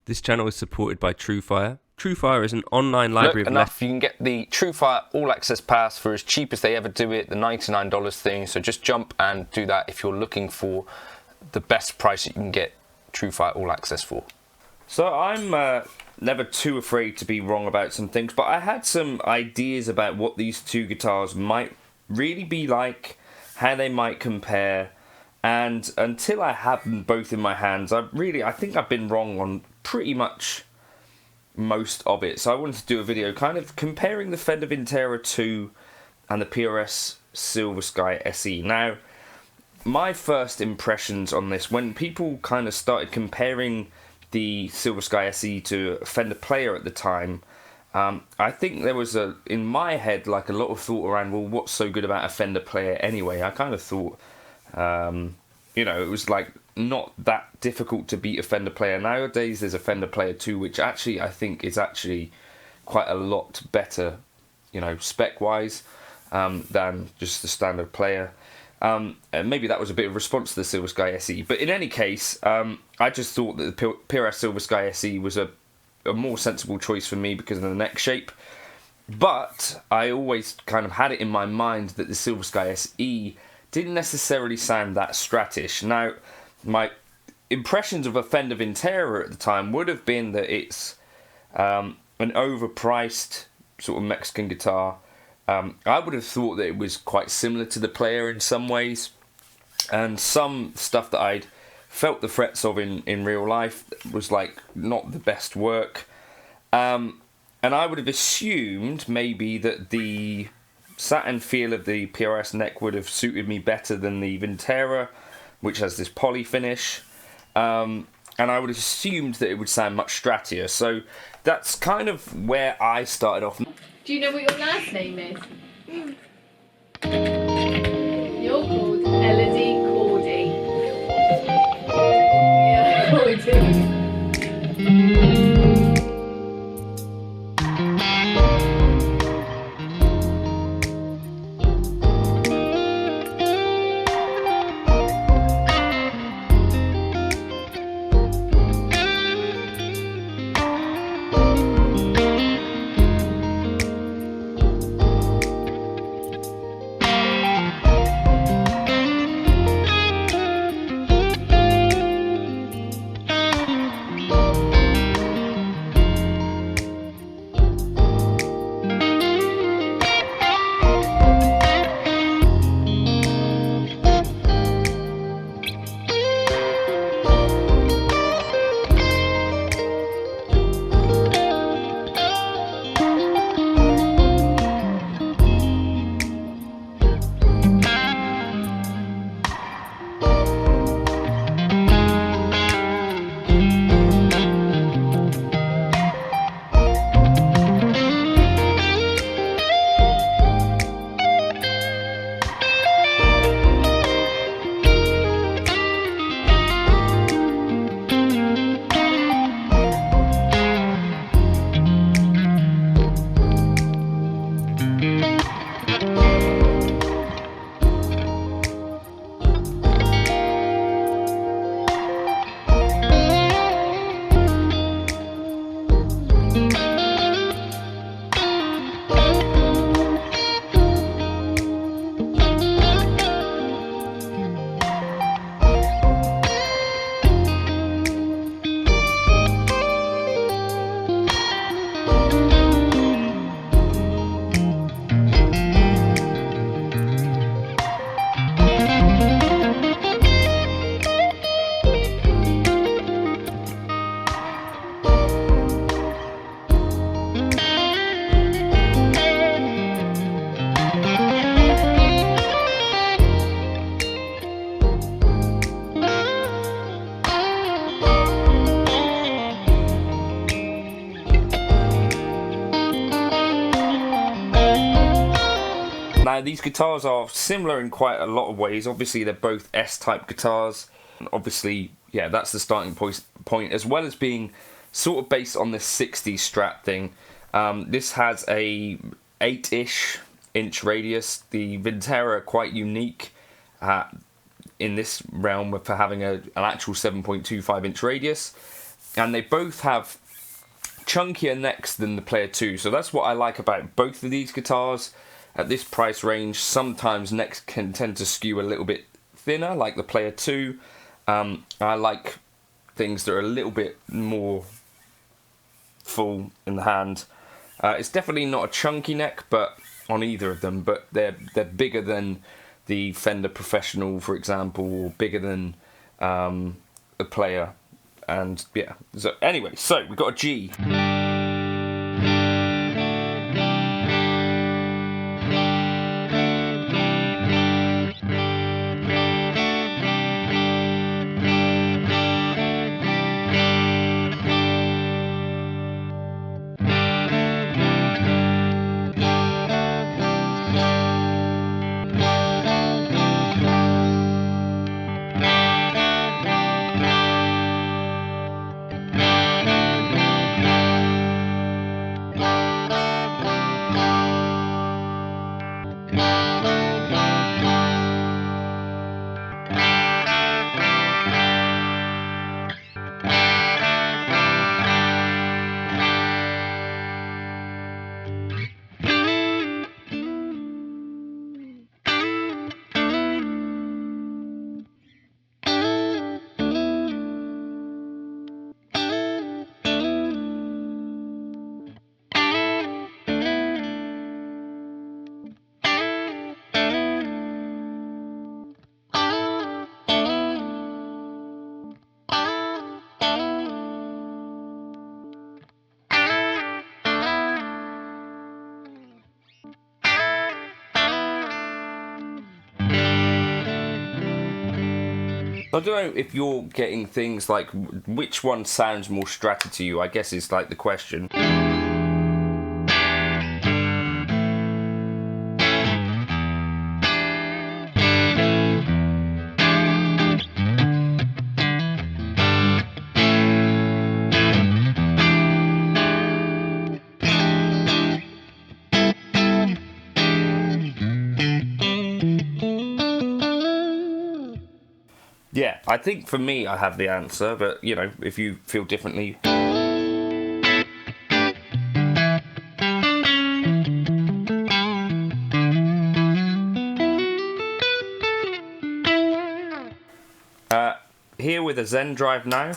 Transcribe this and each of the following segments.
This channel is supported by Truefire. Truefire is an online library of enough. You can get the Truefire All Access Pass for as cheap as they ever do it, the $99 thing. So just jump and do that if you're looking for the best price that you can get Truefire All Access for. So I'm never too afraid to be wrong about some things, but I had some ideas about what these two guitars might really be like, how they might compare, and until I have them both in my hands, I think I've been wrong on pretty much most of it. So I wanted to do a video kind of comparing the Fender Vintera 2 and the PRS Silver Sky SE. Now, my first impressions on this, when people kind of started comparing the Silver Sky SE to a Fender Player at the time, I think there was in my head, like a lot of thought around, well, what's so good about a Fender Player anyway? I kind of thought, it was like not that difficult to beat a Fender Player. Nowadays, there's a Fender Player 2, which actually I think is actually quite a lot better, spec-wise, than just the standard Player. And maybe that was a bit of a response to the Silver Sky SE. But in any case, I just thought that the PRS Silver Sky SE was a more sensible choice for me because of the neck shape. But I always kind of had it in my mind that the Silver Sky SE didn't necessarily sound that Stratish. Now, my impressions of a Fender Vintera at the time would have been that it's an overpriced sort of Mexican guitar. I would have thought that it was quite similar to the Player in some ways, and some stuff that I'd felt the frets of in real life was like not the best work. And I would have assumed maybe that the satin feel of the PRS neck would have suited me better than the Vintera, which has this poly finish. And I would have assumed that it would sound much strattier. So that's kind of where I started off. Do you know what your last name is? You're called Elodie Cordy. Yeah, Cordy. Now, these guitars are similar in quite a lot of ways. Obviously, they're both S-type guitars. Obviously, yeah, that's the starting point, as well as being sort of based on this 60s Strat thing. This has a 8-ish inch radius. The Vintera are quite unique in this realm for having an actual 7.25 inch radius. and they both have chunkier necks than the Player 2. So that's what I like about both of these guitars. At this price range, sometimes necks can tend to skew a little bit thinner, like the Player 2. I like things that are a little bit more full in the hand. It's definitely not a chunky neck, but on either of them, but they're bigger than the Fender Professional, for example, or bigger than the Player. And yeah, so anyway, so we've got a G. I don't know if you're getting things like which one sounds more Stratty to you, I guess is like the question. Yeah, I think for me I have the answer, but you know, if you feel differently. Here with a Zendrive now.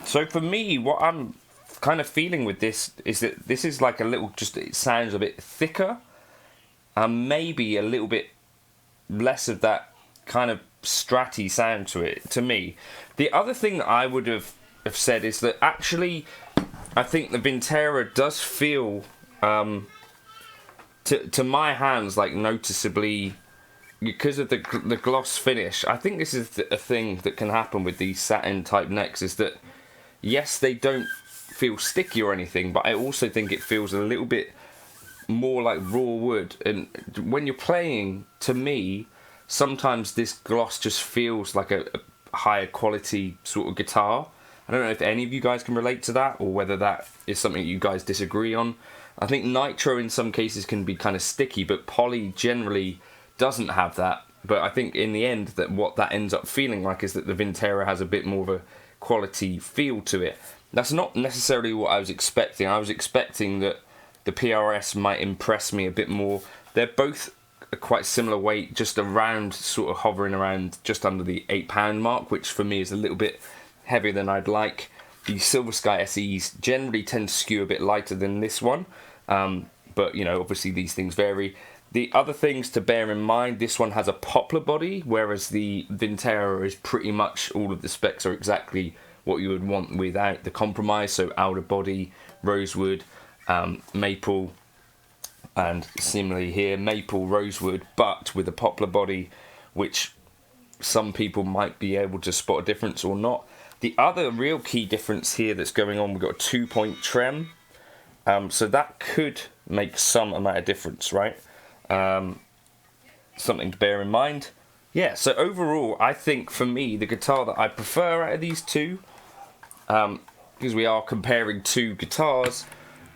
So for me, what I'm kind of feeling with this is that this is like a little, just it sounds a bit thicker, and maybe a little bit less of that kind of Stratty sound to it, to me. The other thing that I would have said is that actually, I think the Vintera does feel, to my hands, like noticeably, because of the gloss finish. I think this is a thing that can happen with these satin type necks, is that yes, they don't feel sticky or anything, but I also think it feels a little bit more like raw wood. And when you're playing, to me, sometimes this gloss just feels like a higher quality sort of guitar. I don't know if any of you guys can relate to that, or whether that is something you guys disagree on. I think nitro in some cases can be kind of sticky, but poly generally doesn't have that. But I think in the end that what that ends up feeling like is that the Vintera has a bit more of a quality feel to it. That's not necessarily what I was expecting. I was expecting that the PRS might impress me a bit more. They're both a quite similar weight, just around, sort of hovering around just under the £8 mark, which for me is a little bit heavier than I'd like. The Silver Sky SEs generally tend to skew a bit lighter than this one, but you know, obviously these things vary. The other things to bear in mind, this one has a poplar body, whereas the Vintera is pretty much, all of the specs are exactly what you would want without the compromise. So alder body, rosewood, maple, and similarly here, maple, rosewood, but with a poplar body, which some people might be able to spot a difference or not. The other real key difference here that's going on, we've got a 2-point trem, so that could make some amount of difference, right? Something to bear in mind. Yeah, so overall, I think for me, the guitar that I prefer out of these two, because we are comparing two guitars,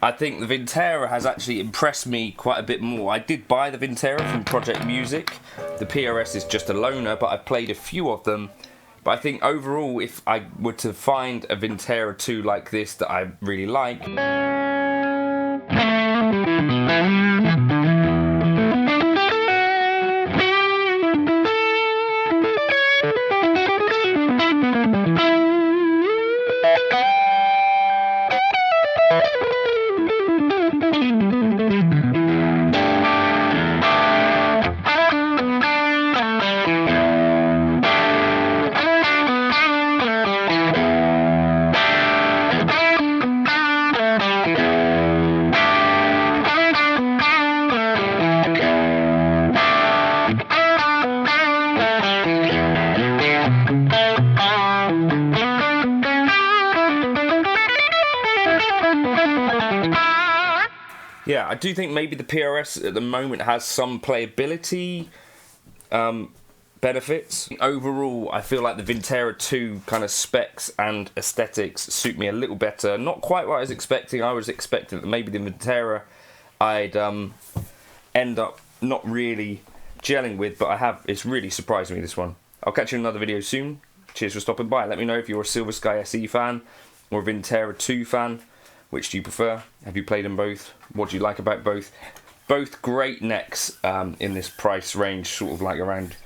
I think the Vintera has actually impressed me quite a bit more. I did buy the Vintera from Project Music. The PRS is just a loaner, but I've played a few of them. But I think overall, if I were to find a Vintera 2 like this that I really like, yeah, I do think maybe the PRS at the moment has some playability benefits. Overall, I feel like the Vintera 2 kind of specs and aesthetics suit me a little better. Not quite what I was expecting. I was expecting that maybe the Vintera I'd end up not really gelling with, but it's really surprised me, this one. I'll catch you in another video soon. Cheers for stopping by. Let me know if you're a Silver Sky SE fan or a Vintera 2 fan. Which do you prefer? Have you played them both? What do you like about both? Both great necks in this price range, sort of like around,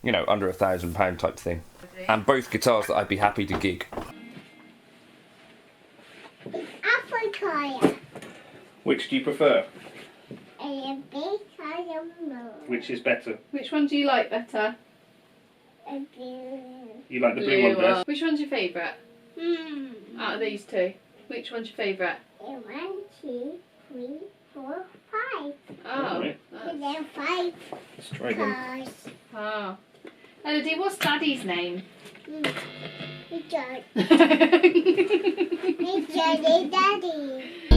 you know, under £1,000 type thing. And both guitars that I'd be happy to gig. Africa. Which do you prefer? A big animal. Which is better? Which one do you like better? A blue. You like the Blue one. Which one's your favourite out of these two? Which one's your favourite? 1, 2, 3, 4, 5. Oh. Right. And then 5 Let's try again. cars. Oh. Elodie, what's Daddy's name? Hey, Johnny. Hey, Johnny, Daddy.